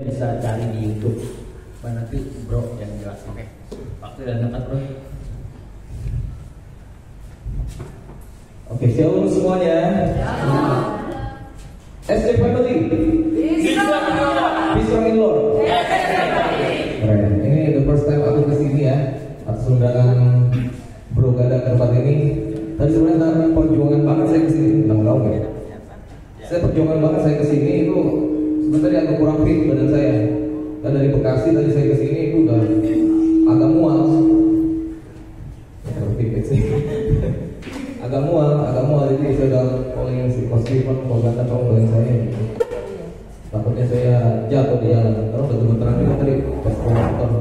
Bisa cari di YouTube. Nanti bro yang jelas. Oke. Waktu dan tempat bro. Oke, shalom semuanya. SD Family. Peace from in Lord. Keren. Ini the first time aku kesini ya. Atas undangan Bro Gada ke tempat ini. Tadi sebenarnya perjuangan banget saya kesini. Tahu ya. Saya perjuangan banget saya kesini itu sebenarnya agak kurang fit badan saya. Dan dari Bekasi tadi saya kesini itu udah agak mual. agak mual jadi saya udah calling si Kostifan kalau kata kamu bantuin saya gitu. Takutnya saya jatuh di jalan karena udah gemeteran juga tadi pas motor.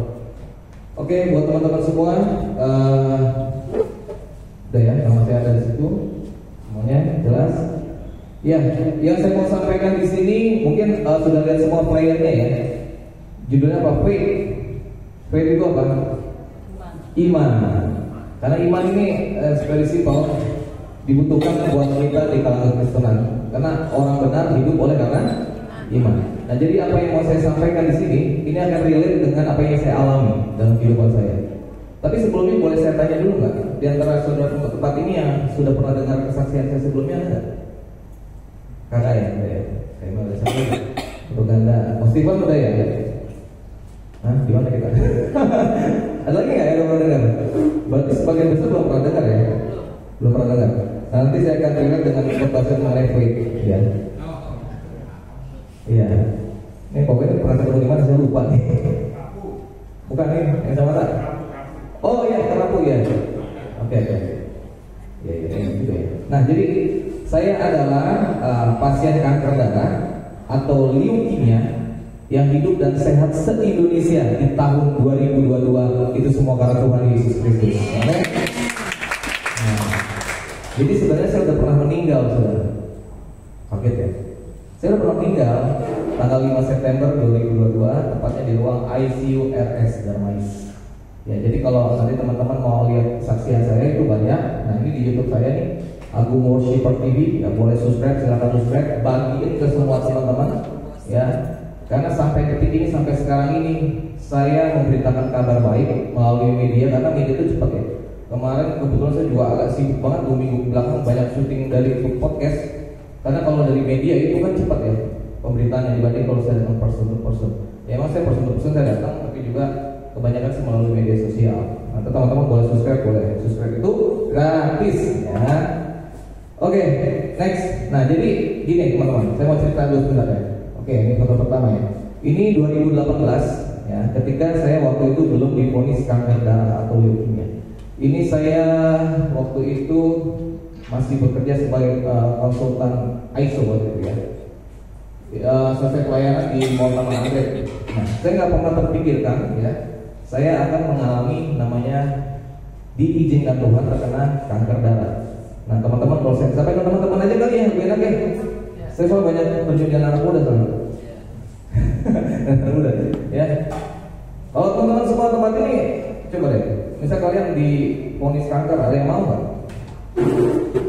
Oke, buat teman-teman semua, udah ya, nama saya ada di situ, semuanya jelas. Ya, yang saya mau sampaikan di sini mungkin sudah lihat semua playernya ya. Judulnya apa? Faith. Faith itu apa? Iman. Karena iman ini very simple, dibutuhkan buat kita di kalangan Kristenan. Karena orang benar hidup oleh karena iman. Nah, jadi apa yang mau saya sampaikan di sini, ini akan relate dengan apa yang saya alami dalam kehidupan saya. Tapi sebelumnya boleh saya tanya dulu nggak? Di antara saudara tempat ini yang sudah pernah dengar kesaksian saya sebelumnya ada? Kakak ya, saya mau ada satu. Untuk Anda, Mas Stefan udah ya? Hah, gimana kita? Ada lagi nggak yang pernah dengar? Berarti sebagian besar belum pernah dengar ya? Belum pernah dengar. Nanti saya akan relate dengan pertanyaan mengenai faith, ya. Iya. Ini pokoknya pernah ketemu di mana saya lupa nih. Bukan nih, yang sama tak? Oh iya, kerapu ya. Oke. Ya, gitu ya. Nah, jadi saya adalah pasien kanker darah atau leukemia yang hidup dan sehat se-Indonesia di tahun 2022. Itu semua karena Tuhan Yesus Kristus. Amin. Nah, jadi sebenarnya saya sudah pernah meninggal, saudara. Kaget ya? Saya sudah pernah meninggal tanggal 5 September 2022, tepatnya di ruang ICU RS Darmais. Ya, jadi kalau nanti teman-teman mau lihat kesaksian saya itu banyak. Nah, ini di YouTube saya nih, Agung Worshipper TV. Ya, boleh subscribe, silakan subscribe, bagiin ke semua teman-teman. Ya, karena sampai detik ini, sampai sekarang ini saya memberitakan kabar baik melalui media, karena media itu cepat ya. Kemarin kebetulan saya juga agak sibuk banget 2 minggu belakang, banyak syuting dari podcast. Karena kalau dari media itu kan cepat ya pemberitaannya dibanding kalau saya datang person to person. Ya emang saya person to person saya datang, tapi juga kebanyakan sih melalui media sosial. Nah, teman-teman boleh subscribe itu gratis ya. Oke, next. Nah, jadi gini teman-teman, saya mau cerita dulu sebentar ya. Oke, ini foto pertama ya. Ini 2018 ya, ketika saya waktu itu belum divonis kanker darah atau leukemia. Ini saya waktu itu masih bekerja sebagai konsultan ISO waktu itu ya. Selesai pelayanan di Mall Taman Anggrek. Nah, saya nggak pernah terpikirkan ya, saya akan mengalami namanya diizinkan Tuhan terkena kanker darah. Nah, teman-teman kalau saya sampaikan teman-teman aja kali ya, enak ya. Saya selalu banyak perjudian anak muda soalnya. Anak muda ya. Kalau teman-teman semua tempat ini coba deh, misal kalian divonis kanker, ada yang mau kan?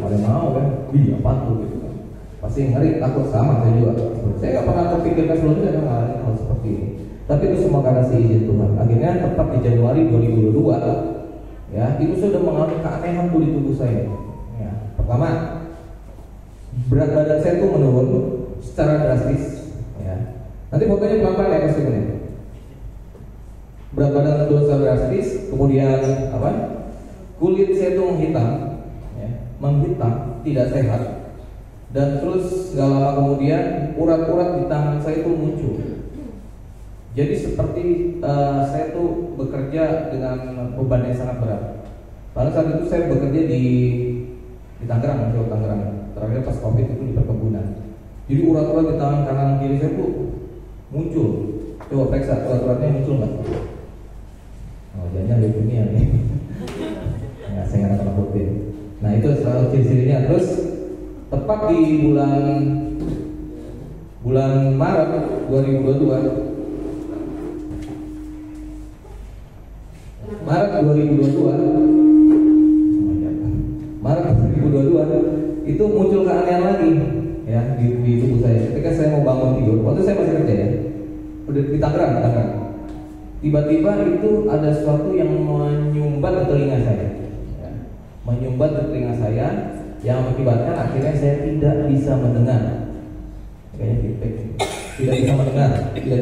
Ada yang mau kan? Iya, patuh gitu kan. Pasti ngeri, takut, sama saya juga. Saya nggak pernah terpikirkan sebelumnya saya mengalami hal seperti ini. Tapi itu semua karena seizin Tuhan. Akhirnya tepat di Januari 2022 ya, itu sudah mengalami keanehan di tubuh saya. Ya, pertama, berat badan saya tuh menurun secara drastis ya. Nanti fotonya pelan-pelan ya pasti benar. Berat badan menurun secara drastis, kemudian apa? Kulit saya tuh menghitam, tidak sehat. Dan terus gak lama kemudian urat-urat di tangan saya itu muncul. Jadi seperti saya tuh bekerja dengan beban yang sangat berat. Pada saat itu saya bekerja di Tangerang, di Tangerang. Terakhir pas COVID itu di perkebunan. Jadi urat-urat di tangan kanan kiri saya tuh muncul. Coba periksa urat-uratnya muncul nggak? Oh, jangan leukemia nih. Nggak, saya nggak pernah COVID. Nah, itu selalu ciri-cirinya. Terus tepat di bulan Maret 2022. Maret 2022 itu muncul keanehan lagi ya di tubuh saya. Ketika saya mau bangun tidur, waktu saya masih kerja ya, udah di Tangerang. Tiba-tiba itu ada sesuatu yang menyumbat ke telinga saya, ya. Menyumbat ke telinga saya, yang mengakibatkan akhirnya saya tidak bisa mendengar. Kayaknya feedback. Tidak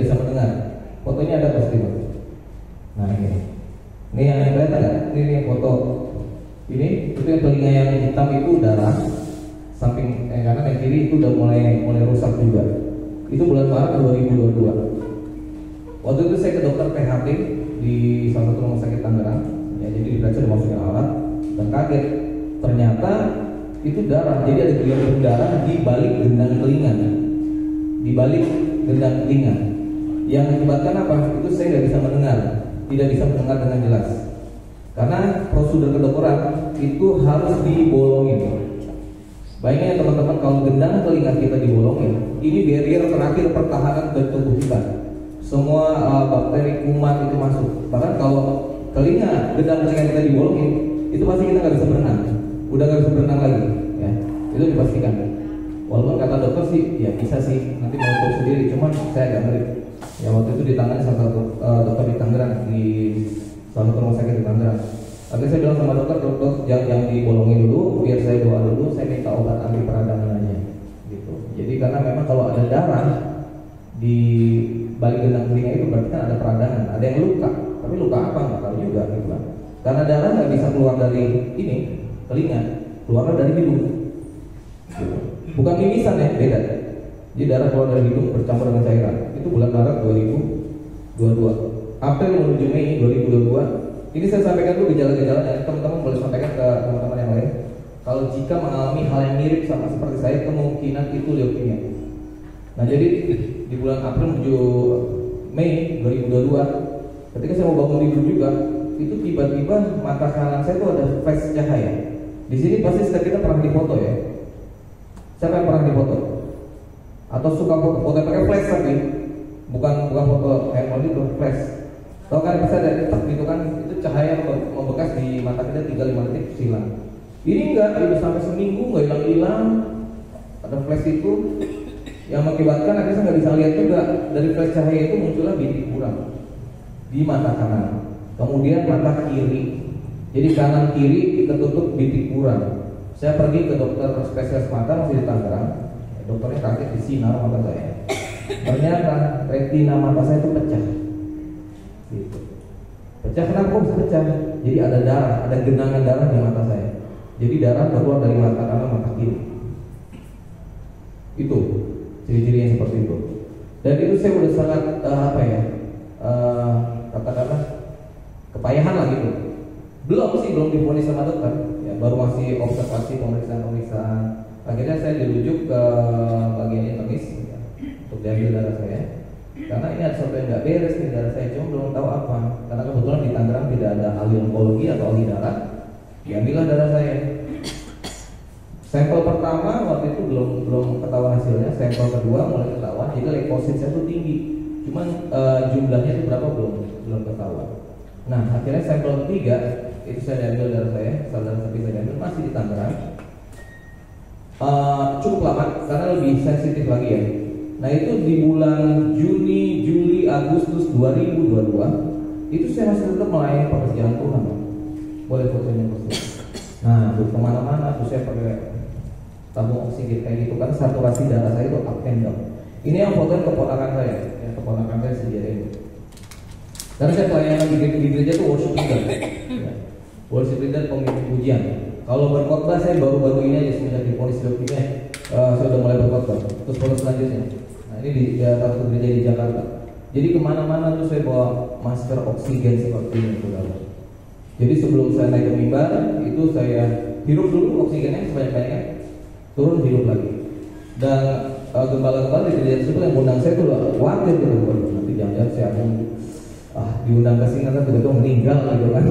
bisa mendengar. Fotonya ada pasti, Mas. Nah ini yang kelihatan nggak? Ini foto. Ini itu yang telinga yang hitam itu darah. Samping yang kanan yang kiri itu udah mulai rusak juga. Itu bulan Maret 2022. Waktu itu saya ke dokter PHT di salah satu rumah sakit Tangerang, ya, jadi diperiksa dimasukin alat dan kaget ternyata itu darah. Jadi ada geliat darah di balik gendang telinga, yang menyebabkan apa? Itu saya nggak bisa mendengar, tidak bisa mendengar dengan jelas. Karena prosedur kedokteran itu harus dibolongin. Bayangin teman-teman, kalau gendang telinga kita dibolongin, ini barrier terakhir pertahanan dari tubuh kita. Semua bakteri, kuman itu masuk. Bahkan kalau gendang telinga kita dibolongin, itu pasti kita nggak bisa berenang. Udah nggak bisa berenang lagi, ya. Itu dipastikan. Walaupun kata dokter sih, ya bisa sih, nanti mau tahu sendiri. Cuman saya agak ngeri. Ya waktu itu ditangani salah satu dokter di Tangerang, di salah satu rumah sakit di Tangerang. Tapi saya bilang sama dokter jangan dibolongin dulu, biar saya doa dulu, saya minta obat anti peradangan aja, gitu. Jadi karena memang kalau ada darah di balik gendang telinga itu berarti kan ada peradangan, ada yang luka. Tapi luka apa nggak tahu juga, gitu kan. Karena darah nggak bisa keluar dari ini telinga, keluar dari hidung. Gitu. Bukan mimisan ya, beda. Jadi darah keluar dari hidung bercampur dengan cairan. Itu bulan Maret 2022. April menuju Mei 2022. Ini saya sampaikan dulu gejala-gejala dan teman-teman boleh sampaikan ke teman-teman yang lain. Kalau jika mengalami hal yang mirip sama seperti saya, kemungkinan itu leukemia. Nah jadi di bulan April menuju Mei 2022, ketika saya mau bangun tidur juga, itu tiba-tiba mata kanan saya itu ada flash cahaya. Di sini pasti setiap kita pernah difoto ya. Siapa yang pernah difoto? Atau suka foto pakai flash tapi bukan foto handphone itu, flash. Tahu kan bisa ada detak gitu kan, itu cahaya membekas di mata kita 3-5 detik hilang. Ini enggak, itu sampai seminggu nggak hilang-hilang. Ada flash itu yang mengakibatkan akhirnya saya nggak bisa lihat juga. Dari flash cahaya itu muncullah bintik kurang di mata kanan, kemudian mata kiri. Jadi kanan kiri ketutup bintik kurang. Saya pergi ke dokter spesialis mata masih di Tangerang. Dokternya kaget di sinar mata saya. Ternyata retina mata saya itu pecah. Gitu. Pecah, kenapa kok bisa pecah? Jadi ada darah, ada genangan darah di mata saya. Jadi darah keluar dari mata kanan mata kiri. Itu ciri-cirinya seperti itu. Dan itu saya udah sangat kata-kata kepayahan lah gitu. Belum divonis sama dokter, ya, baru masih observasi pemeriksaan. Akhirnya saya dirujuk ke bagian internis ya, untuk diambil darah saya. Karena ini ada sesuatu yang nggak beres di darah saya, cuma belum tahu apa. Karena kebetulan di Tangerang tidak ada ahli onkologi atau ahli darah. Diambillah darah saya. Sampel pertama waktu itu belum ketahuan hasilnya. Sampel kedua mulai ketahuan. Jadi leukosit saya itu tinggi. Cuman jumlahnya itu berapa belum ketahuan. Nah akhirnya sampel ketiga itu saya diambil darah saya. Saudara sapi saya diambil masih di Tangerang. Cukup lama karena lebih sensitif lagi ya. Nah itu di bulan Juni, Juli, Agustus 2022 itu saya masih tetap melayani pekerjaan Tuhan. Boleh fotonya pasti. Nah untuk kemana-mana tuh saya pakai tabung oksigen kayak gitu kan, saturasi darah saya itu up and down. Ini yang fotonya keponakan saya, ya, keponakan saya sendiri. Karena saya pelayanan di gereja tuh worship leader, ya. Worship leader pemimpin pujian. Kalau berkhotbah saya baru-baru ini aja semenjak divonis leukemia, saya udah mulai berkhotbah. Terus foto selanjutnya. Ini di satu gereja di Jakarta. Jadi kemana-mana tuh saya bawa masker oksigen seperti ini, saudara. Jadi sebelum saya naik ke mimbar, itu saya hirup dulu oksigennya sebanyak-banyaknya, turun hirup lagi. Dan gembala-gembala di gereja tersebut yang undang saya tuh khawatir gitu, nanti jangan-jangan saya akan diundang ke sini nanti tiba-tiba meninggal gitu kan.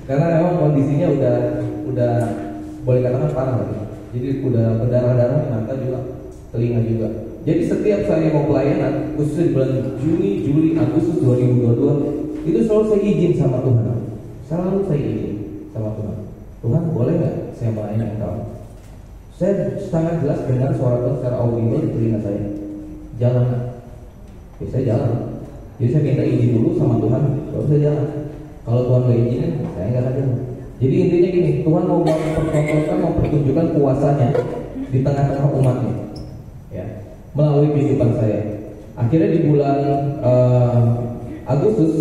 Karena memang kondisinya udah boleh katakan parah lagi. Jadi udah berdarah-darah di mata juga, telinga juga. Jadi setiap saya mau pelayanan, khususnya di bulan Juni, Juli, Agustus 2022, itu selalu saya izin sama Tuhan. Selalu saya izin sama Tuhan. Tuhan boleh nggak saya melayani engkau? Saya sangat jelas dengar suara Tuhan secara audible di telinga saya. Jalan, ya saya jalan. Jadi saya minta izin dulu sama Tuhan, baru saya jalan. Kalau Tuhan nggak izinin, saya nggak akan jalan. Jadi intinya gini, Tuhan mau mempertontonkan, mau pertunjukkan kuasanya di tengah-tengah umatnya, ya, melalui kehidupan saya. Akhirnya di bulan Agustus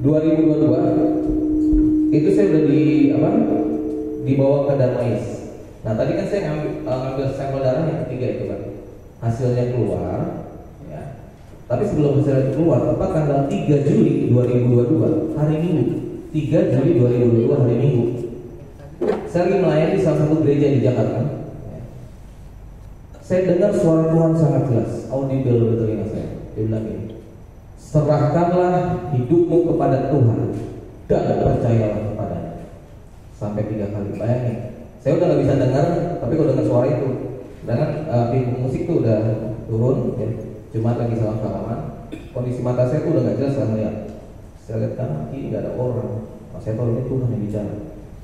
2022 itu saya udah dibawa ke Darmais. Nah tadi kan saya ngambil sampel darah yang ketiga itu kan, hasilnya keluar, ya. Tapi sebelum hasilnya itu keluar, tepat tanggal 3 Juli 2022 hari Minggu, 3 Juli 2022 hari Minggu, saya lagi melayani di salah satu gereja di Jakarta. Saya dengar suara Tuhan sangat jelas, audible di telinga saya. Dia bilang gini, serahkanlah hidupmu kepada Tuhan dan percayalah kepadanya. Sampai 3 kali, bayangin. Saya udah nggak bisa dengar, tapi kalau dengar suara itu, karena pintu musik tuh udah turun, ya. Cuma lagi salam-salaman. Kondisi mata saya tuh udah nggak jelas, saya melihat. Saya lihat kanan kiri nggak ada orang. Saya tahu ini Tuhan yang bicara.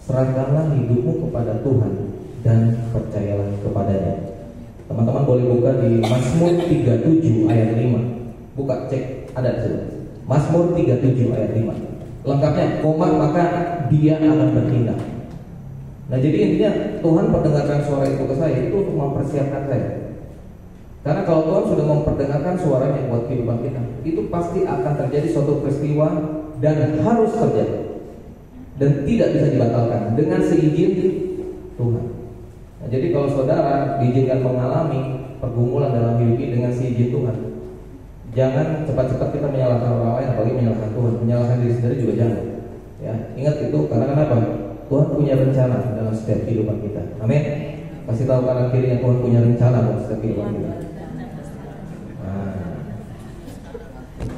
Serahkanlah hidupmu kepada Tuhan dan percayalah kepadanya. Teman-teman boleh buka di Mazmur 37 ayat 5. Buka, cek, ada di situ. Mazmur 37 ayat 5. Lengkapnya, koma maka dia akan bertindak. Nah jadi intinya Tuhan perdengarkan suara itu ke saya itu untuk mempersiapkan saya. Karena kalau Tuhan sudah memperdengarkan suaranya buat kehidupan kita, itu pasti akan terjadi suatu peristiwa dan harus terjadi dan tidak bisa dibatalkan dengan seizin Tuhan. Nah, jadi kalau saudara diizinkan mengalami pergumulan dalam hidup ini dengan seizin Tuhan, jangan cepat-cepat kita menyalahkan orang lain, apalagi menyalahkan Tuhan, menyalahkan diri sendiri juga jangan. Ya, ingat itu karena kenapa? Tuhan punya rencana dalam setiap kehidupan kita. Amin. Kasih tahu kanan kirinya, Tuhan punya rencana dalam setiap kehidupan kita. Nah,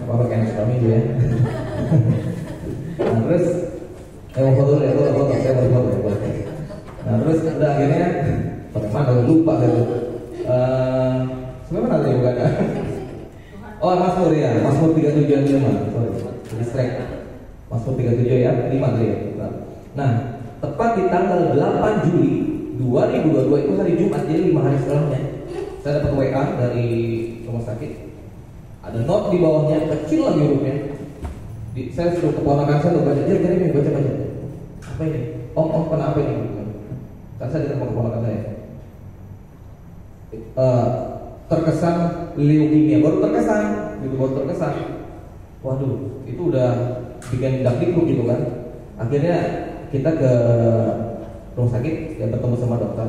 apa kayak kami itu ya. Nah, terus mau foto, saya mau foto ya. Nah terus udah akhirnya bagaimana lupa gitu. Sebenarnya nanti bukan ya. Oh Mazmur ya, Mazmur 37 ayat 5. Sorry, distract. Mazmur 37 ayat 5 tadi ya. Nah, tepat di tanggal 8 Juli 2022 itu hari Jumat, jadi 5 hari setelahnya, saya dapat WA dari rumah sakit. Ada note di bawahnya, kecil lagi hurufnya. Saya suruh keponakan saya untuk baca, jadi baca. Apa ini? Om kenapa ini? Karena saya diterima keponakan saya. Terkesan leukemia, baru terkesan. Waduh, itu udah bikin dakdikduk gitu kan. Akhirnya kita ke rumah sakit, ya bertemu sama dokter.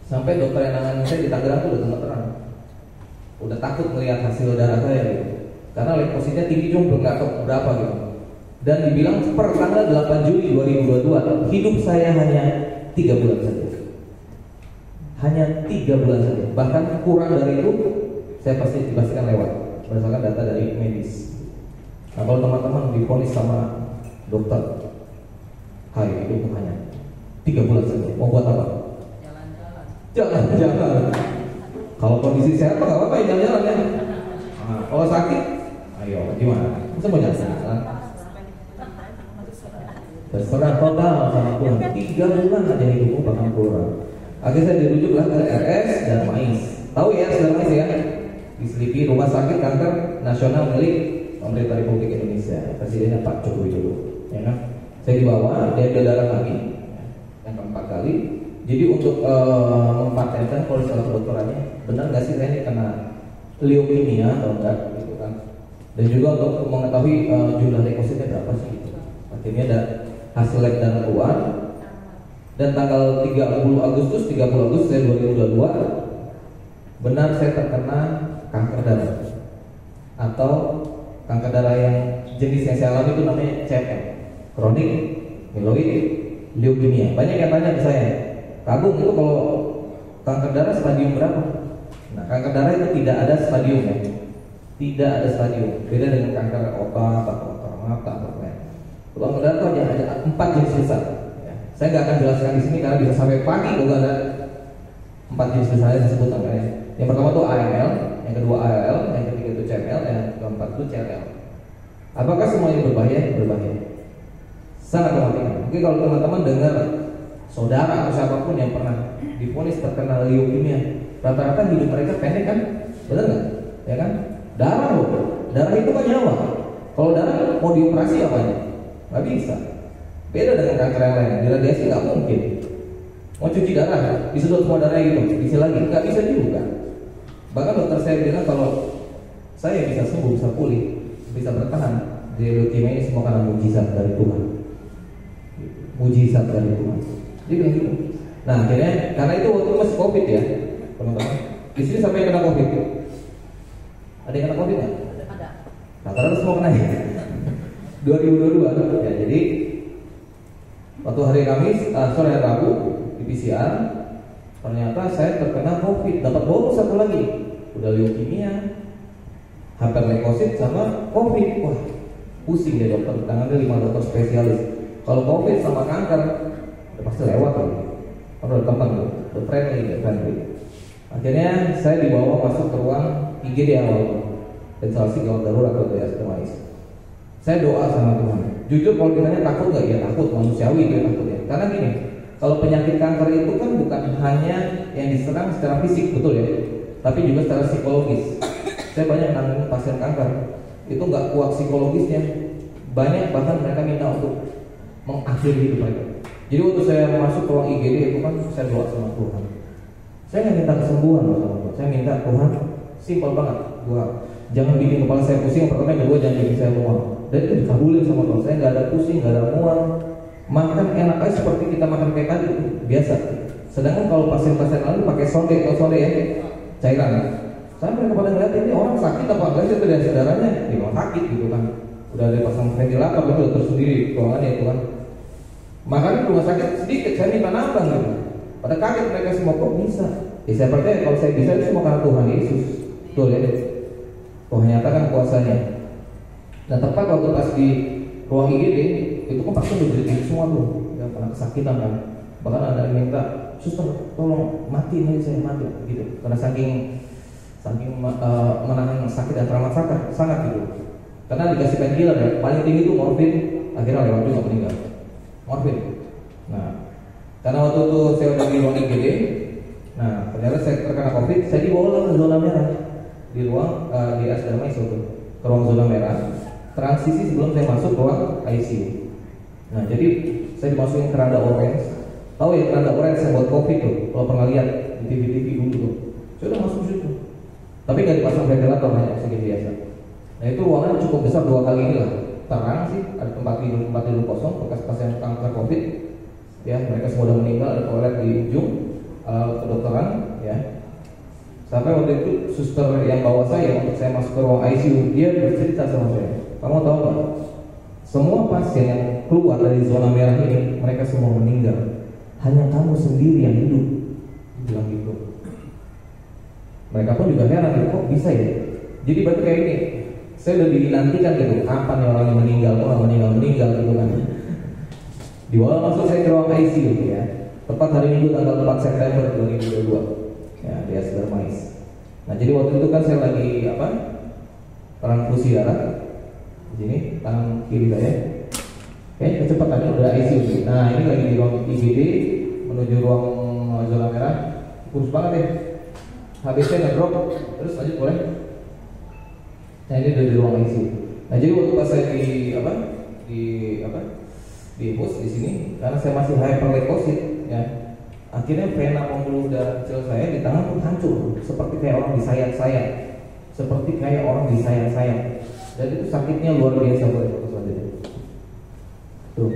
Sampai dokter yang nanganin saya di Tangerang tuh udah gemeteran, udah takut melihat hasil darah saya gitu. Karena leukositnya tinggi belum nggak tahu berapa gitu. Dan dibilang per tanggal 8 Juli 2022 hidup saya hanya 3 bulan saja. Hanya 3 bulan saja. Bahkan kurang dari itu saya pasti dipastikan lewat berdasarkan data dari medis. Nah kalau teman-teman divonis sama dokter, hari itu hanya 3 bulan saja. Mau buat apa? Jalan-jalan. Kalau kondisi sehat nggak apa-apa ya jalan-jalan ya. Nah, kalau sakit, ayo gimana? Masa mau jalan-jalan? Terserah total sama Tuhan. 3 bulan aja hidupmu bakal kurang. Akhirnya saya dirujuklah ke RS dan Mais. Tahu ya RS dan Mais ya? Diselipi Rumah Sakit Kanker Nasional milik Pemerintah Republik Indonesia. Presidennya Pak Joko Widodo. Ya kan? Saya dibawa, dia ambil darah lagi, yang keempat kali. Jadi untuk mempatenkan polis kedokterannya, benar nggak sih saya ini kena leukemia atau enggak gitu kan? Dan juga untuk mengetahui jumlah leukositnya berapa sih gitu. Akhirnya ada hasil lab darah keluar dan tanggal 30 Agustus 2022 benar saya terkena kanker darah atau kanker darah yang jenis yang saya alami itu namanya CML, kronik myeloid leukemia. Banyak yang tanya ke saya, Kagum itu kalau kanker darah stadium berapa? Nah kanker darah itu tidak ada stadium ya, tidak ada stadium. Beda dengan kanker otak atau kanker mata atau lain. Kanker darah itu ada 4 jenis besar. Ya. Saya nggak akan jelaskan di sini karena bisa sampai pagi kalau ada 4 jenis besar yang disebut namanya. Yang pertama itu AML, yang kedua ALL, yang ketiga itu CML, yang keempat itu CLL. Apakah semuanya berbahaya? Berbahaya. Sangat mematikan. Mungkin kalau teman-teman dengar saudara atau siapapun yang pernah divonis terkena leukemia, rata-rata hidup mereka pendek kan? Benar nggak? Ya kan? Darah loh, darah itu kan nyawa. Kalau darah mau dioperasi apanya? Nggak bisa. Beda dengan kanker yang lain, diradiasi nggak mungkin. Mau cuci darah, disedot semua darahnya gitu, isi lagi, nggak bisa juga. Bahkan dokter saya bilang kalau saya bisa sembuh, bisa pulih, bisa bertahan dari leukemia ini semua karena mujizat dari Tuhan. Mujizat dari Tuhan. Dia bilang gitu. Nah akhirnya, karena itu waktu masih COVID ya, teman-teman. Di sini sampai kena COVID. Ada yang kena COVID nggak? Ada. Rata-rata semua kena ya. 2022 ya, jadi waktu hari Kamis, sore hari Rabu di PCR, ternyata saya terkena COVID. Dapat bonus satu lagi, udah leukemia, hyperleukosit sama COVID. Wah, pusing deh dokter. Tangannya 5 dokter spesialis. Kalau COVID sama kanker, udah pasti lewat loh. Udah teman tuh, udah friendly. Akhirnya saya dibawa masuk ke ruang IGD awal, instalasi gawat darurat atau ICU. Saya doa sama Tuhan. Jujur kalau ditanya takut nggak? Ya takut, manusiawi dia takut ya. Karena gini, kalau penyakit kanker itu kan bukan hanya yang diserang secara fisik, betul ya, tapi juga secara psikologis. Saya banyak nangani pasien kanker, itu nggak kuat psikologisnya. Banyak bahkan mereka minta untuk mengakhiri hidup mereka. Jadi waktu saya masuk ke ruang IGD itu kan saya doa sama Tuhan. Saya nggak minta kesembuhan loh sama Tuhan. Saya minta Tuhan, simpel banget, doa. Jangan bikin kepala saya pusing. Yang pertama, yang kedua jangan bikin saya mual. Dan itu dikabulin sama Tuhan. Saya nggak ada pusing, nggak ada mual. Makan enak aja seperti kita makan kayak tadi, biasa. Sedangkan kalau pasien-pasien lain pakai sonde, kalau sonde ya cairan. Saya mereka pada ngeliat ini orang sakit apa enggak sih, itu dari saudaranya, ya memang sakit gitu kan. Udah ada pasang ventilator itu udah tersendiri ruangannya itu kan. Makanya rumah sakit sedikit, saya minta nambah gitu. Pada kaget mereka semua, kok bisa? Ya saya percaya kalau saya bisa itu semua karena Tuhan Yesus. Betul ya? Tuhan nyatakan kuasanya. Nah tepat waktu pas di ruang IGD itu kan pasien udah jadi semua tuh, ya karena kesakitan kan. Bahkan ada yang minta, suster tolong mati nih, saya mati gitu. Karena saking menahan sakit dan trauma sangat gitu. Karena dikasih painkiller ya, paling tinggi itu morfin, akhirnya lewat juga meninggal. Morfin. Nah, karena waktu itu saya udah di ruang IGD, nah ternyata saya terkena COVID, saya dibawa ke zona merah di ruang di Asdarma itu ke ruang zona merah. Transisi sebelum saya masuk ke ruang ICU. Nah, jadi saya dimasukin ke rada orange. Tahu ya rada orange yang buat COVID tuh, kalau pernah lihat di TV dulu tuh. Saya udah masuk situ. Tapi nggak dipasang ventilator, hanya oksigen biasa. Nah itu ruangan cukup besar 2 kali ini lah. Terang sih, ada tempat tidur kosong bekas pasien kanker COVID. Ya, mereka semua udah meninggal, ada toilet di ujung kedokteran. Ya. Sampai waktu itu suster yang bawa saya untuk saya masuk ke ruang ICU, dia bercerita sama saya. Kamu tahu nggak? Semua pasien yang keluar dari zona merah ini, mereka semua meninggal. Hanya kamu sendiri yang hidup. Dia bilang gitu. Mereka pun juga heran, kok bisa ya? Jadi berarti kayak ini, saya udah dinantikan gitu, kapan nih orang yang meninggal, orang meninggal gitu kan. Di awal masuk saya ke ruang ICU ya, tepat hari Minggu tanggal 4 September 2022 ya, di Asdarma. Nah jadi waktu itu kan saya lagi transfusi darah di sini, tangan kiri saya. Kecepatannya udah ICU. Nah ini lagi di ruang IGD menuju ruang zona merah, kurus banget ya. HBC ngedrop, terus lanjut boleh. Nah ini udah di ruang ICU. Nah jadi waktu pas saya di bus di sini, karena saya masih hyperleukosit ya, akhirnya vena pembuluh darah kecil saya di tangan pun hancur, seperti kayak orang disayat-sayat, dan itu sakitnya luar biasa boleh foto selanjutnya. Tuh.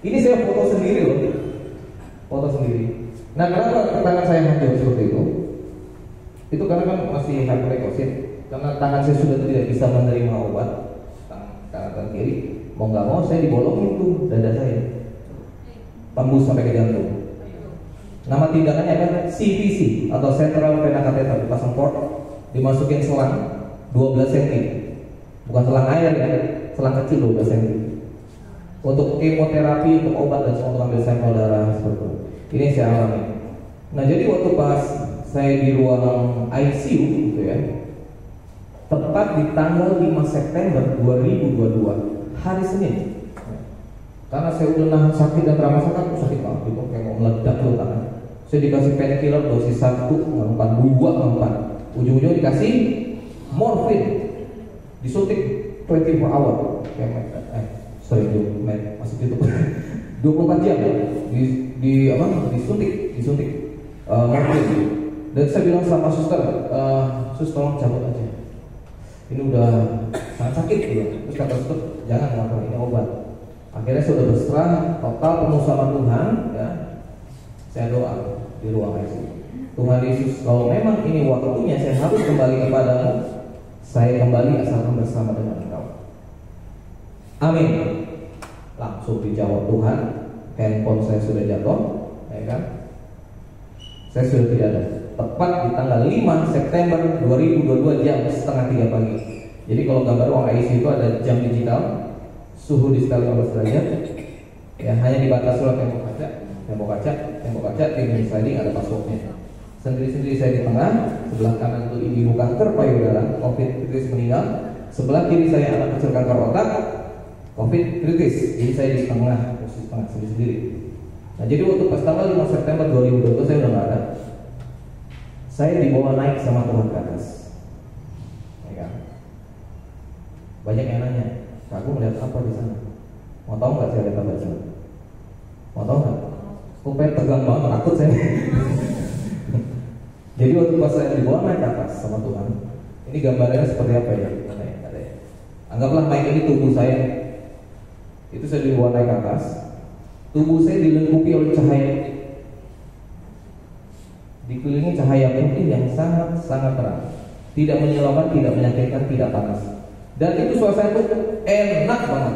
Ini saya foto sendiri loh. Nah kenapa tangan saya hancur seperti itu? Itu karena kan masih hyperleukosit. Karena tangan saya sudah tidak bisa menerima obat, tangan kiri, mau nggak mau saya dibolongin tuh dada saya, tembus sampai ke jantung. Nama tindakannya apa? CVC atau Central Vena Catheter, dipasang port, dimasukin selang 12 cm, bukan selang air ya, selang kecil 12 cm. Untuk kemoterapi, untuk obat dan semua, untuk ambil sampel darah seperti itu. Ini saya alami. Nah jadi waktu pas saya di ruang ICU gitu ya, tepat di tanggal 5 September 2022 hari Senin. Karena saya udah nahan sakit dan trauma sakit banget gitu, kayak mau meledak tuh tangan. Saya dikasih painkiller dosis 1 mempan, 2 mempan, ujung-ujungnya dikasih morfin, disuntik 24 hour. Masuk itu 24 jam disuntik morfin. Dan saya bilang sama suster, sus tolong cabut aja, ini udah sangat sakit gitu. Terus kata suster, jangan makan ini obat. Akhirnya saya sudah berserah total penuh sama Tuhan ya. Saya doa di ruang ICU, Tuhan Yesus, kalau memang ini waktunya saya harus kembali kepadamu, saya kembali asalkan bersama dengan Engkau. Amin. Langsung dijawab Tuhan. Handphone saya sudah jatuh, ya kan? Saya sudah tidak ada. Tepat di tanggal 5 September 2022 jam setengah 3 pagi. Jadi kalau gambar ruang ICU itu ada jam digital, suhu di sekitar 15 derajat. Ya, hanya dibatasi oleh tembok kaca, tinggi sliding, ada passwordnya. Sendiri-sendiri saya di tengah, sebelah kanan itu ibu kanker payudara, COVID kritis meninggal. Sebelah kiri saya anak kecil kanker otak, COVID kritis. Jadi saya di tengah, posisi tengah sendiri-sendiri. Nah, jadi waktu pas tanggal 5 September 2022 saya udah nggak ada. Saya dibawa naik sama Tuhan ke atas. Ya kan? Banyak yang nanya, aku melihat apa di sana? Mau tahu nggak saya lihat apa di sana? Mau tahu nggak? Kok pengen tegang banget, takut saya. Jadi waktu pas saya dibawa naik ke atas sama Tuhan, ini gambarnya seperti apa ya? Anggaplah naik ini tubuh saya. Itu saya dibawa naik ke atas. Tubuh saya dilengkapi oleh cahaya, dikelilingi cahaya putih yang sangat-sangat terang, tidak menyilaukan, tidak menyakitkan, tidak panas. Dan itu suasana itu enak banget.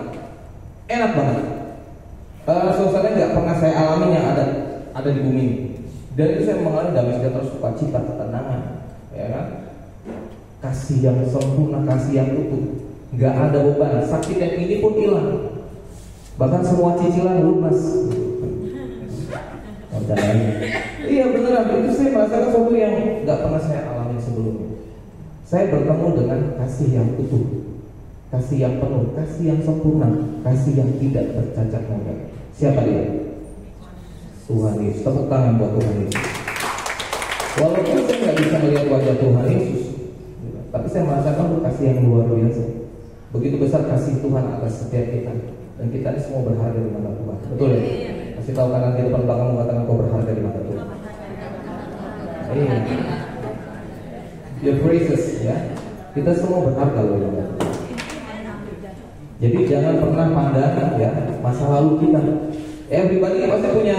Suasana nggak pernah saya alami yang ada di bumi ini. Dan itu saya mengalami damai sejahtera, sukacita, ketenangan, ya kan? Kasih yang sempurna, kasih yang utuh, nggak ada beban. Sakit yang ini pun hilang, bahkan semua cicilan lunas. Iya beneran, itu saya merasakan sesuatu yang nggak pernah saya alami sebelumnya. Saya bertemu dengan kasih yang utuh, kasih yang penuh, kasih yang sempurna, kasih yang tidak bercacat maut. Siapa dia? Tuhan Yesus. Tepuk tangan buat Tuhan Yesus. Walaupun saya nggak bisa melihat wajah Tuhan Yesus, tapi saya merasakan kasih yang luar biasa. Begitu besar kasih Tuhan atas setiap kita, dan kita ini semua berharga di mata Tuhan. Betul ya? Kasih tahu kanan di depan belakang, mengatakan kau berharga di mata Tuhan. Iya. Your praises ya. Kita semua berharga loh ya. Jadi jangan pernah pandang ya masa lalu kita. Everybody pasti punya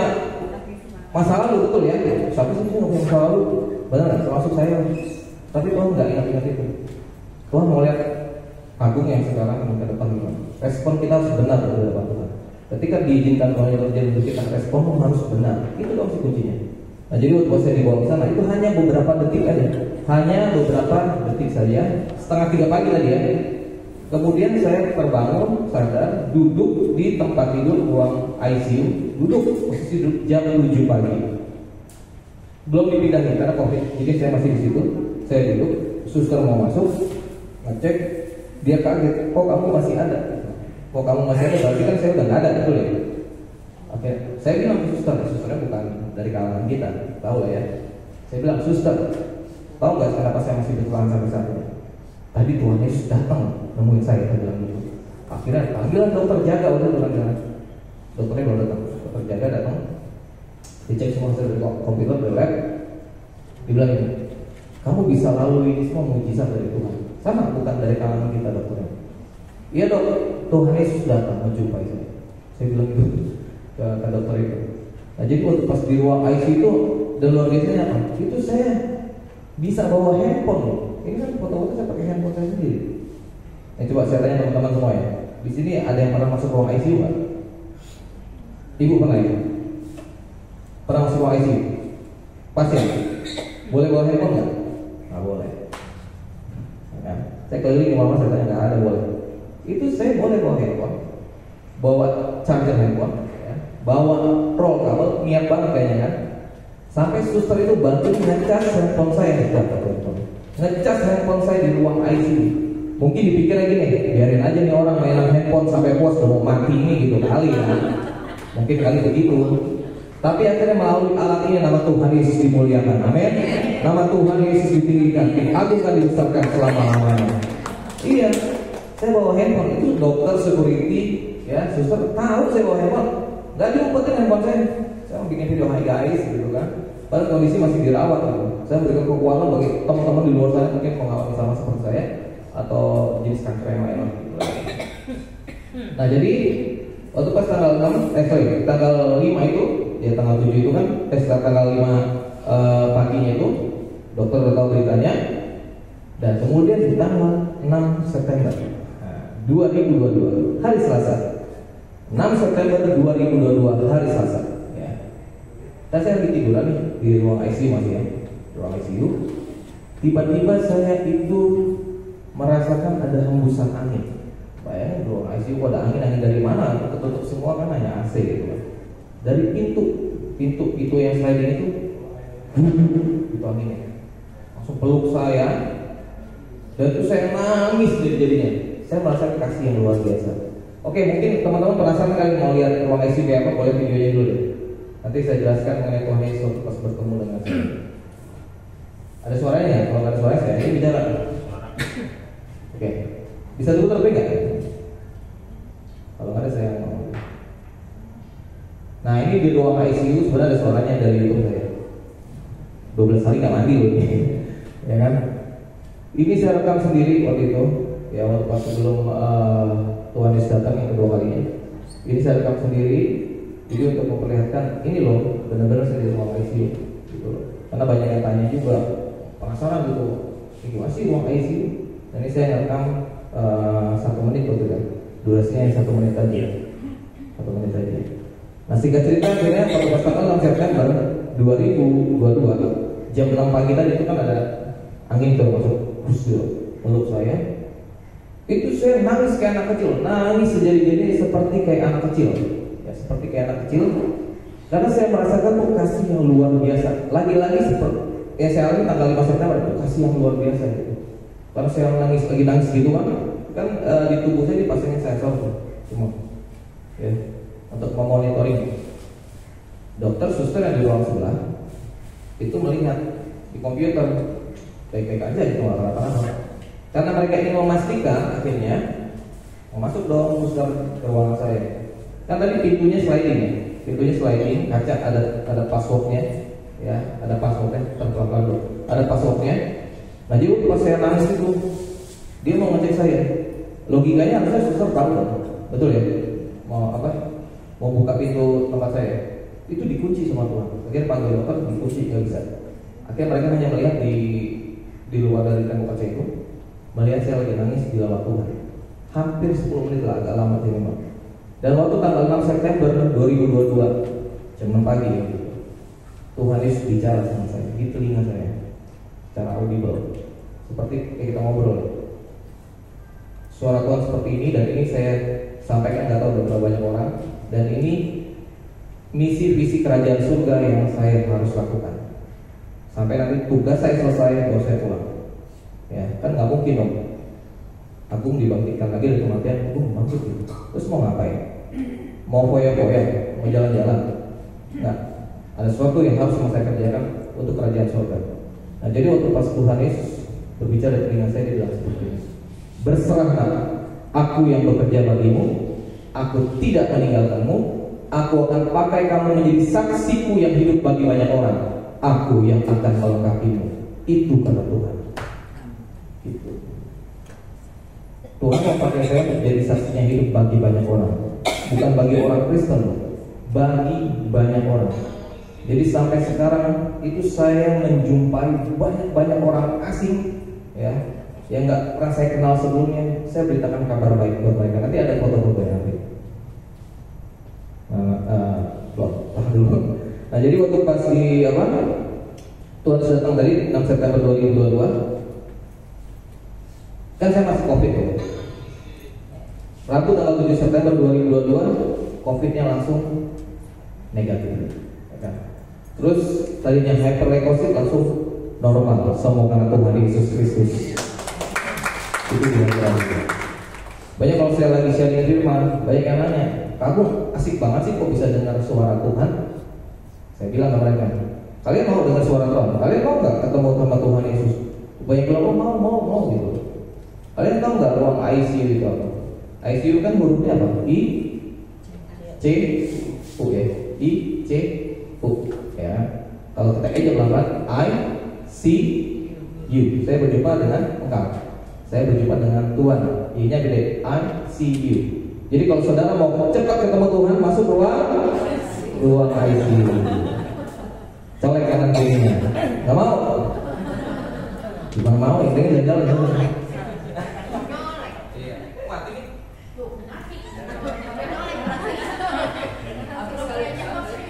masa lalu, betul ya. Tapi sih punya masa lalu, benar, termasuk saya. Tapi Tuhan nggak ingat-ingat itu. Tuhan mau lihat Agung yang sekarang ke depan gimana. Respon kita harus benar di depan Tuhan. Ketika diizinkan Tuhan yang terjadi untuk kita, respon harus benar. Itu dong sih kuncinya. Nah, jadi waktu saya dibawa ke sana itu hanya beberapa detik aja, hanya beberapa detik saja. Setengah 3 pagi tadi ya. Kemudian saya terbangun, sadar, duduk di tempat tidur ruang ICU, duduk posisi duduk jam 7 pagi. Belum dipindahin karena COVID, jadi saya masih di situ. Saya duduk, suster mau masuk, ngecek, dia kaget, kok kamu masih ada? Kok kamu masih ada? Berarti kan saya udah nggak ada, betul ya? Oke, saya bilang ke suster, susternya bukan dari kalangan kita, tahu lah ya. Saya bilang, suster, tahu nggak kenapa saya masih bertahan sampai saat ini? Tadi Tuhan Yesus datang nemuin saya, bilang gitu. Akhirnya panggilan dokter jaga udah bilang, dokternya belum datang, dokter jaga datang, dicek semua hasil dari komputer, dari lab, dibilang ini, kamu bisa lalui ini semua mujizat dari Tuhan. Sama, bukan dari kalangan kita dokternya. Iya dok, Tuhan Yesus datang menjumpai saya. Saya bilang gitu ke dokter itu. Nah jadi waktu pas di ruang ICU itu, dan luar biasanya apa? Itu saya bisa bawa handphone. Ini kan foto-foto saya pakai handphone saya sendiri. Nah, coba saya tanya teman-teman semua ya. Di sini ada yang pernah masuk ruang ICU nggak? Ibu pernah ya? Pernah masuk ruang ICU? Pasien? Boleh bawa handphone nggak? Nggak boleh. Ya. Saya keliling rumah saya tanya nggak ada, boleh. Itu saya boleh bawa handphone, bawa charger handphone, ya. Bawa roll kabel, niat banget kayaknya kan. Sampai suster itu bantu ngecas handphone saya ngecas handphone saya di ruang ICU. Mungkin dipikirnya gini, biarin aja nih orang mainan handphone sampai puas, mau mati ini gitu kali ya. Mungkin kali begitu. Tapi akhirnya melalui alat ini nama Tuhan Yesus dimuliakan. Amin. Nama Tuhan Yesus ditinggikan, diagungkan, dibesarkan selama-lamanya. Iya, saya bawa handphone itu dokter, security, ya, suster tahu saya bawa handphone. Gak diumpetin handphone saya. Saya mau bikin video, hi guys, gitu kan. Padahal kondisi masih dirawat gitu. Saya berikan kekuatan bagi teman-teman di luar sana mungkin mengalami sama seperti saya atau jenis kanker yang lain gitu. Nah jadi waktu pas tanggal 5 itu, ya tanggal 7 itu kan, tanggal 5 paginya itu dokter udah tahu beritanya. Dan kemudian di tanggal 6 September 2022 hari Selasa, 6 September 2022 hari Selasa ya. Dan saya lagi tiduran nih di ruang ICU masih ya, ruang ICU. Tiba-tiba saya itu merasakan ada hembusan angin. Bayangin ruang ICU ada angin dari mana? Ketutup semua kan hanya AC gitu kan. Dari pintu yang sliding itu anginnya langsung peluk saya. Dan itu saya nangis jadinya. Saya merasa kasih yang luar biasa. Oke, mungkin teman-teman penasaran kali mau lihat ruang ICU kayak apa, boleh videonya dulu deh. Nanti saya jelaskan mengenai Tuhan Yesus waktu pas bertemu dengan saya. Ada suaranya? Kalau nggak ada suaranya saya ini bicara. Oke, bisa dulu terlebih nggak? Kalau nggak ada saya ngomong. Nah ini di ruang ICU sebenarnya ada suaranya dari YouTube saya. 12 hari nggak mandi loh ini, ya kan? Ini saya rekam sendiri waktu itu, ya waktu pas sebelum Tuhan Yesus datang yang kedua kalinya. Ini saya rekam sendiri, jadi untuk memperlihatkan ini loh, benar-benar saya di ruang ICU, gitu loh. Karena banyak yang tanya juga, penasaran gitu, ini gimana sih ruang ICU? Dan ini saya rekam 1 menit waktu itu, durasinya yang 1 menit tadi ya, 1 menit tadi. Nah singkat cerita akhirnya pada pas tanggal 6 September 2022 jam 6 pagi tadi itu kan ada angin termasuk untuk saya. Itu saya nangis kayak anak kecil, nangis sejadi-jadinya seperti kayak anak kecil, ya seperti kayak anak kecil. Karena saya merasakan tuh kasih yang luar biasa. Lagi-lagi seperti ya saya alami tanggal 5 September itu kasih yang luar biasa gitu. Karena saya lagi nangis gitu kan di tubuh saya dipasangin sensor semua, ya untuk memonitoring. Dokter, suster yang di ruang sebelah itu melihat di komputer baik-baik aja gitu, rata-rata. Karena mereka ingin memastikan, akhirnya mau masuk dong suster ke ruangan saya. Kan tadi pintunya sliding ya, pintunya sliding, kaca ada passwordnya, ya ada passwordnya, terpelan dulu, ada passwordnya. Nah jadi pas saya nangis itu, dia mau ngecek saya. Logikanya harusnya suster tahu dong, betul ya? Mau apa? Mau buka pintu tempat saya, itu dikunci sama Tuhan. Akhirnya panggil dokter, dikunci nggak bisa. Akhirnya mereka hanya melihat di luar dari tembok kaca itu, melihat saya lagi nangis di lawat Tuhan. Hampir 10 menit lah, agak lama sih memang. Dan waktu tanggal 6 September 2022 jam 6 pagi ya, Tuhan Yesus bicara sama saya di telinga saya secara audible, seperti kayak kita ngobrol. Suara Tuhan seperti ini, dan ini saya sampaikan nggak tahu berapa banyak orang. Dan ini misi visi kerajaan surga yang saya harus lakukan sampai nanti tugas saya selesai baru saya pulang. Ya kan nggak mungkin dong Agung dibangkitkan lagi dari kematian, Agung bangkit gitu. Terus mau ngapain? Mau foya-foya, mau jalan-jalan? Nah, ada sesuatu yang harus saya kerjakan untuk kerajaan surga. Nah jadi waktu pas Tuhan Yesus berbicara di telinga saya, dia bilang seperti ini, berserahlah, aku yang bekerja bagimu, aku tidak meninggalkanmu, aku akan pakai kamu menjadi saksiku yang hidup bagi banyak orang, aku yang akan melengkapimu. Itu kata Tuhan. Gitu. Tuhan mau pakai saya menjadi saksi yang hidup bagi banyak orang, bukan bagi orang Kristen, bagi banyak orang. Jadi sampai sekarang itu saya menjumpai banyak orang asing, ya, yang nggak pernah saya kenal sebelumnya. Saya beritakan kabar baik buat mereka. Nanti ada foto-foto nanti. Dulu. Nah jadi waktu pas di apa, Tuhan datang dari 6 September 2022, kan saya masih COVID ya. Rabu tanggal 7 September 2022 COVID-nya langsung negatif, ya kan? Terus tadinya hyperleukosit langsung normal, semua karena Tuhan Yesus Kristus. Itu dia. Banyak kalau saya lagi sharing firman, banyak yang nanya, kamu asik banget sih kok bisa dengar suara Tuhan? Saya bilang ke mereka, kalian mau dengar suara Tuhan? Kalian mau nggak ketemu sama Tuhan Yesus? Banyak bilang, oh mau gitu. Kalian tahu nggak ruang ICU itu apa? ICU kan hurufnya apa? I, C, U ya. I, C, U ya. Kalau kita aja pelan-pelan, I, C, U. Saya berjumpa dengan engkau. Saya berjumpa dengan Tuhan. I-nya gede, I, C, U. Jadi kalau saudara mau cepat ketemu Tuhan, masuk ruang ICU. Colek kanan kirinya. Gak mau? Gimana mau? Ini jalan. Iya. Mati nih.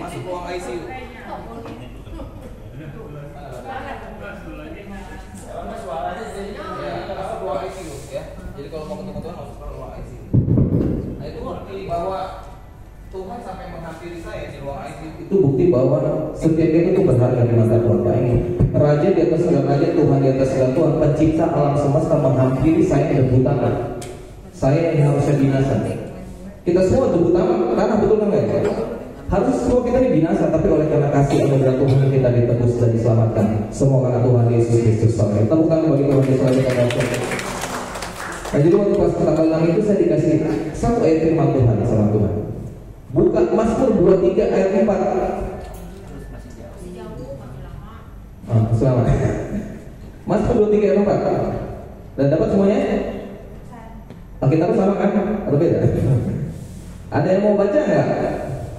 Masuk ruang ICU. Masuk ruang ICU ya. Jadi kalau mau ketemu Tuhan masuk ruang ICU. Nah itu bukti bahwa Tuhan sampai menghampiri saya di ruang ICU. Itu bukti bahwa setiap itu berharga di mata Tuhan. Ini Raja di atas segala raja, Tuhan di atas segala Tuhan, pencipta alam semesta menghampiri saya yang debu tangan. Saya yang harusnya binasa. Kita semua debu tanah, betul kan ya? Harus semua kita ini binasa, tapi oleh karena kasih anugerah Tuhan kita ditebus dan diselamatkan. Semua karena Tuhan Yesus Kristus. Kita bukan bagi Tuhan Yesus Kristus. Nah jadi waktu pas tanggal 6 itu saya dikasih satu ayat firman Tuhan sama Tuhan. Buka Mazmur 23 ayat 4. Selamat. Mazmur 23 ayat 4. Dan dapat semuanya? Kita sama kan? Atau beda? Ada yang mau baca nggak?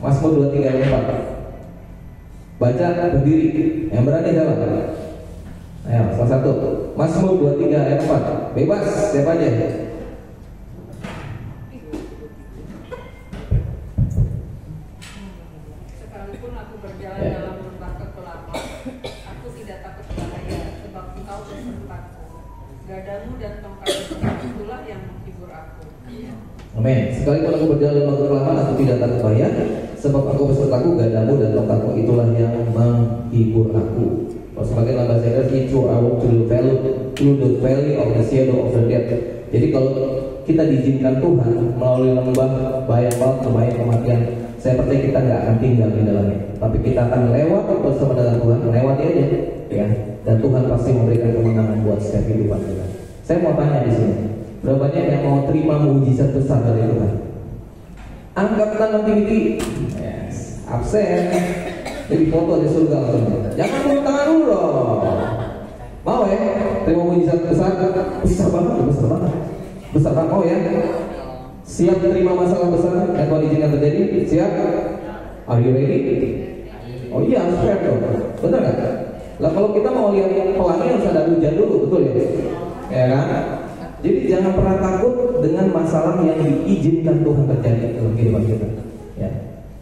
Mazmur 23 ayat 4. Baca berdiri. Yang berani siapa? Ayo, salah satu. Mazmur 23 ayat 4. Bebas, siapa aja? Sekalipun aku berjalan dalam lembah kegelapan, aku tidak takut bahaya, sebab Engkau besertaku. Gadamu dan tongkatmu itulah yang menghibur aku. Amin. Sekalipun aku berjalan dalam kegelapan, aku tidak takut bahaya, sebab Engkau besertaku. Gadamu dan tongkatmu itulah yang menghibur aku. Kalau sebagai lambang saya itu our through the valley of the shadow of the death. Jadi kalau kita diizinkan Tuhan melalui lembah bayang maut, bayang kematian, saya percaya kita nggak akan tinggal di dalamnya, tapi kita akan lewat bersama dengan Tuhan, melewati aja, ya. Dan Tuhan pasti memberikan kemenangan buat setiap kehidupan kita. Saya mau tanya di sini, berapa banyak yang mau terima mujizat besar dari Tuhan? Angkat tangan tinggi, yes. Absen. Jadi foto di surga langsung. Jangan turun tangan dulu dong. Mau ya? Terima mujizat besar banget, besar banget mau ya? Siap terima masalah besar yang Tuhan izinkan terjadi? Siap? Are you ready? Oh iya, harus fair dong. Benar nggak? Lah kalau kita mau lihat pelangi harus ada hujan dulu, betul ya? Ya kan? Jadi jangan pernah takut dengan masalah yang diizinkan Tuhan terjadi dalam kehidupan kita. Ya.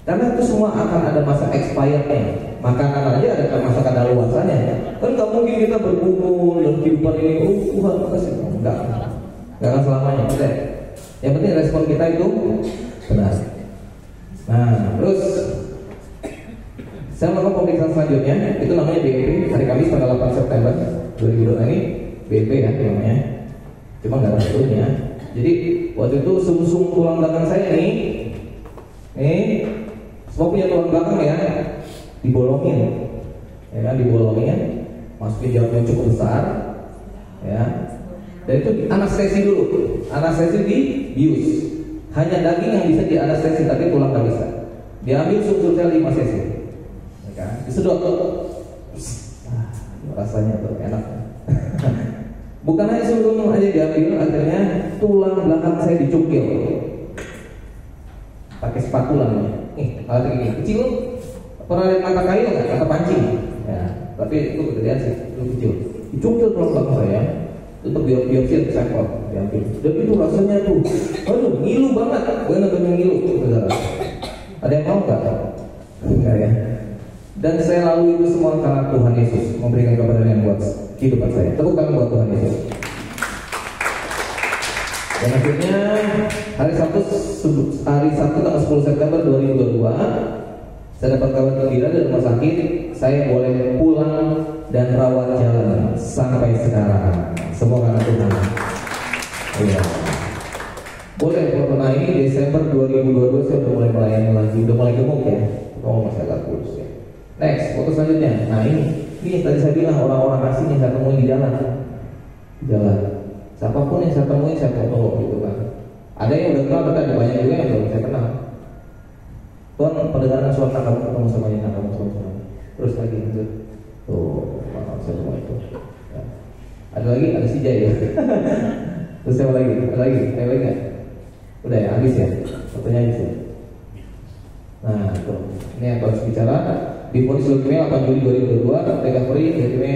Karena itu semua akan ada masa expirednya. Makanan aja ada masa kadaluarsanya. Kan nggak mungkin kita bergumul dalam kehidupan ini. Oh Tuhan makasih. Nggak akan selamanya. Betul. Yang penting respon kita itu benar. Nah, terus saya melakukan pemeriksaan selanjutnya. Itu namanya BEP. Hari Kamis tanggal 8 September 2022 ini BEP ya namanya. Cuma nggak ada hasilnya. Jadi waktu itu sum-sum tulang belakang saya nih, semua punya tulang belakang ya, dibolongin, ya kan, dibolongin, masukin jarum yang cukup besar, ya. Dan itu anestesi dulu, anestesi di bius. Hanya daging yang bisa dianestesi, tapi tulang nggak bisa. Diambil sum-sum sel 5 cc, ya kan, disedot, rasanya tuh enak. Bukan hanya sum-sum aja diambil, akhirnya tulang belakang saya dicungkil, pakai spatula namanya. Alat ini kecil, pernah lihat mata kail nggak? Mata pancing, ya. Tapi itu kegedean sih, itu kecil. Dicungkil tulang belakang saya. Untuk biopsi sampel diambil. Dan itu rasanya tuh, aduh ngilu banget, benar-benar ngilu, saudara. Ada yang mau nggak? Enggak ya. Dan saya lalui itu semua karena Tuhan Yesus memberikan kebenaran buat kehidupan saya. Tepuk tangan buat Tuhan Yesus. Dan akhirnya hari Sabtu tanggal 10 September 2022 saya dapat kabar gembira dari rumah sakit. Saya boleh pulang dan rawat jalan sampai sekarang. Semua karena Tuhan. Iya. Boleh corona ini Desember 2022 saya udah mulai melayani lagi, udah mulai gemuk ya. Oh masih agak kurus ya. foto selanjutnya. Nah ini tadi saya bilang orang-orang asing yang saya temui di jalan. Siapapun yang saya temui saya foto gitu kan. Ada yang udah kenal dekat, banyak juga yang belum saya kenal. Tuhan pendengaran suara kamu ketemu semuanya, kamu semua. Terus lagi lanjut. Tuh, saya semua itu. Ya. Ada lagi, ada si Jai ya. Terus saya lagi, ada lagi nggak? Udah ya, habis ya. Fotonya habis ya. Nah, tuh. Ini yang harus bicara. Divonis leukemia 8 Juli 2022, recovery leukemia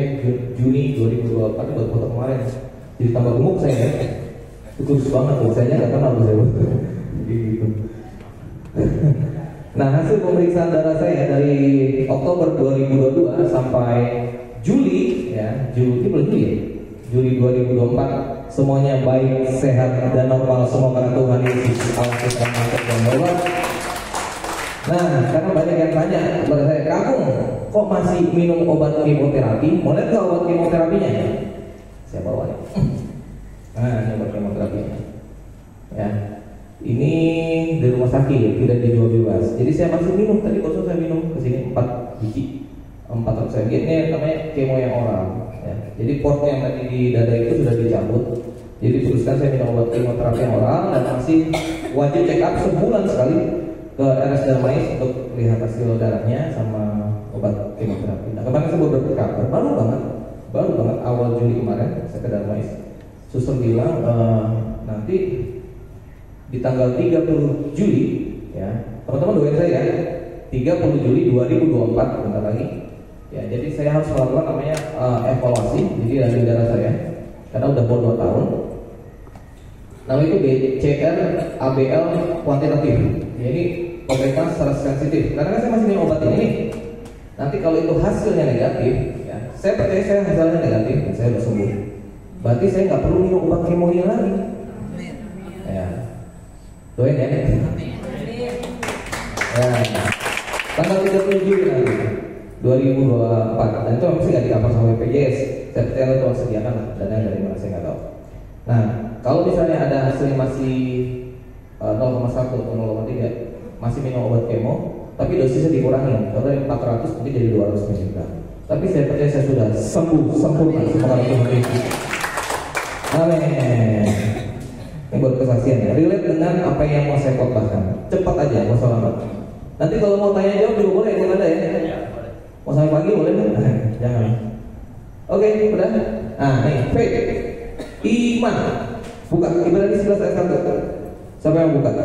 Juni 2024. Buat foto kemarin. Jadi tambah gemuk saya ya. Kurus banget tuh, saya nggak kenal saya. Gitu. Nah, hasil pemeriksaan darah saya dari Oktober 2022 sampai Juli ya, Juli ya? Juli 2024 semuanya baik, sehat dan normal semua karena Tuhan Yesus Allah dan bahwa. Nah, karena banyak yang tanya kepada saya, Kakung, kok masih minum obat kemoterapi? Mau lihat nggak obat kemoterapinya? Saya bawa nih. Nah, ini obat kemoterapinya. Ya, ini dari rumah sakit, tidak dijual bebas. Jadi saya masih minum, tadi baru saya minum kesini 4 biji, 4 saya. Ini namanya kemo yang oral. Ya. Jadi port yang tadi di dada itu sudah dicabut. Jadi teruskan saya minum obat kemoterapi yang oral dan masih wajib check up sebulan sekali ke RS Darmais untuk lihat hasil darahnya sama obat kemoterapi. Nah, kemarin saya baru dapat kabar, baru banget awal Juli kemarin saya ke Darmais. Suster bilang nanti di tanggal 30 Juli ya, teman-teman doain saya ya, 30 Juli 2024 bentar lagi ya, jadi saya harus melakukan namanya evaluasi jadi dari darah saya karena udah baru 2 tahun. Namanya itu BCR ABL kuantitatif ya, ini pemeriksaan secara sensitif karena saya masih minum obat ini. Nanti kalau itu hasilnya negatif ya, saya percaya saya hasilnya negatif dan saya udah sembuh, berarti saya nggak perlu minum obat kemo ini lagi ya. Doain ya. Ya. Tanggal 30 Juli nanti 2024 dan itu masih nggak di-cover sama BPJS. Saya percaya Tuhan sediakan lah dana dari mana saya nggak tahu. Nah, kalau misalnya ada hasilnya masih 0,1 atau 0,3 masih minum obat kemo, tapi dosisnya dikurangi. Kalau dari 400 mungkin jadi 200 mg. Tapi saya percaya saya sudah sembuh sempurna semoga Tuhan Yesus. Amin. Ini buat kesaksian ya, relate dengan apa yang mau saya khotbahkan. Cepat aja, mau lambat. Nanti kalau mau tanya jawab juga boleh, kalau ada ya. Mau sampai pagi boleh kan? Jangan. Oke, udah. Nah, nih, faith, iman. Buka Ibrani 11 ayat 1. Siapa yang buka?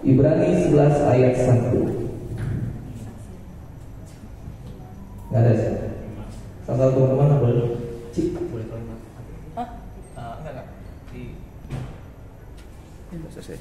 Ibrani 11 ayat 1. Nggak ada sih. Salah satu teman-teman boleh. Cik, boleh tolong. Enggak. Selesai.